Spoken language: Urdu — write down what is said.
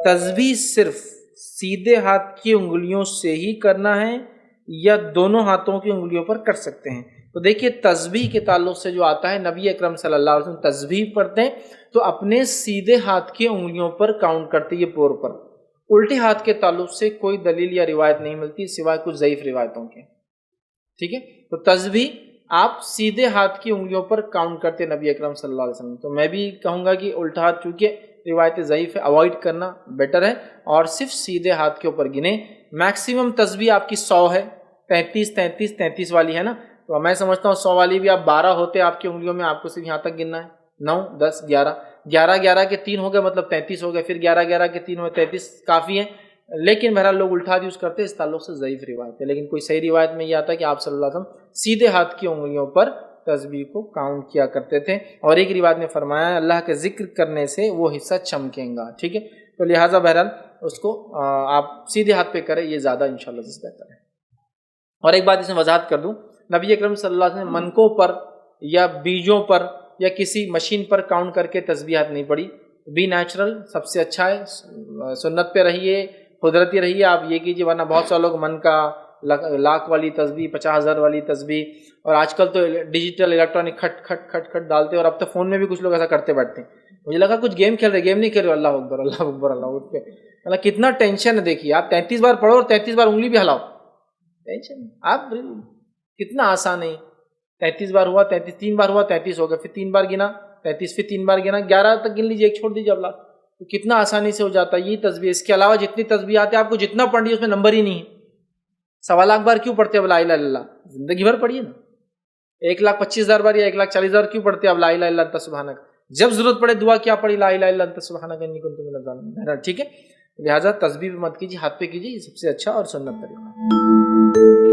تسبیح صرف سیدھے ہاتھ کی انگلیوں سے ہی کرنا ہے یا دونوں ہاتھوں کی انگلیوں پر کر سکتے ہیں؟ تو دیکھیے تسبیح کے تعلق سے جو آتا ہے، نبی اکرم صلی اللہ علیہ وسلم تسبیح پڑھتے ہیں تو اپنے سیدھے ہاتھ کی انگلیوں پر کاؤنٹ کرتے، یہ پور پر۔ الٹے ہاتھ کے تعلق سے کوئی دلیل یا روایت نہیں ملتی سوائے کچھ ضعیف روایتوں کے، ٹھیک ہے؟ تو تسبیح آپ سیدھے ہاتھ کی انگلیوں پر کاؤنٹ کرتے نبی اکرم صلی اللہ علیہ وسلم۔ تو میں بھی کہوں گا کہ الٹا ہاتھ چونکہ روایت ضعیف ہے، اوائڈ کرنا بیٹر ہے، اور صرف سیدھے ہاتھ کے اوپر گنیں۔ میکسیمم تسبیح آپ کی 100 ہے، 33 والی ہے نا، تو میں سمجھتا ہوں 100 والی بھی آپ 12 ہوتے آپ کی انگلیوں میں، آپ کو صرف یہاں تک گننا ہے، 9 10 11 11 کے 3 ہو گئے مطلب 33 ہو گئے، پھر 11 کے 3 ہوئے 33 کافی ہے۔ لیکن بہرحال لوگ الٹا یوز کرتے ہیں، اس تعلق سے ضعیف روایت ہے، لیکن کوئی صحیح روایت میں یہ آتا ہے کہ آپ صلی اللہ علیہ وسلم سیدھے ہاتھ کی انگلیوں پر تسبیح کو کاؤنٹ کیا کرتے تھے، اور ایک روایت میں فرمایا اللہ کے ذکر کرنے سے وہ حصہ چمکیں گا، ٹھیک ہے؟ تو لہٰذا بہرحال اس کو آپ سیدھے ہاتھ پہ کریں، یہ زیادہ انشاءاللہ بہتر ہے۔ اور ایک بات اس میں وضاحت کر دوں، نبی اکرم صلی اللہ علیہ وسلم منکوں پر یا بیجوں پر یا کسی مشین پر کاؤنٹ کر کے تسبیحات نہیں پڑھی۔ بی نیچرل سب سے اچھا ہے، سنت پہ رہیے، قدرتی رہیے، آپ یہ کیجیے، ورنہ بہت سا لوگ من کا لاکھ والی تسبیح، 50,000 والی تسبیح، اور آج کل تو ڈیجیٹل الیکٹرانک کھٹ کھٹ کھٹ کھٹ ڈالتے ہیں، اور اب تو فون میں بھی کچھ لوگ ایسا کرتے بیٹھتے ہیں۔ مجھے لگا کچھ گیم کھیل رہے، گیم نہیں کھیل رہے، اللہ اکبر اللہ اکبر اللہ اکبر، مطلب کتنا ٹینشن ہے۔ دیکھیے آپ 33 بار پڑھو اور 33 بار انگلی بھی ہلاؤ، ٹینشن۔ آپ کتنا آسان ہے، 33 بار ہوا، 3 بار ہوا 33 ہو گیا، پھر 3 بار گنا 33، پھر 3 بار گنا 11 تک گن لیجیے، ایک چھوڑ دیجیے اب، تو کتنا آسانی سے ہو جاتا ہے یہ تسبیح۔ اس کے علاوہ جتنی تسبیحات ہیں آپ کو جتنا پڑھنی ہے اس میں نمبر ہی نہیں ہے۔ 1.25 بار کیوں پڑھتے اب لا الہ الا اللہ؟ زندگی بھر پڑھیے نا۔ 1,25,000 بار یا 1,40,000 کیوں پڑھتے اب لا الہ الا انت سبحانک؟ جب ضرورت پڑے دعا کیا پڑھی، لا الہ الا انت سبحانک انی کنت من الظالمین، ٹھیک ہے؟ لہٰذا تسبیح مت کیجیے، ہاتھ پہ کیجیے، یہ سب سے اچھا اور سنت طریقہ ہے۔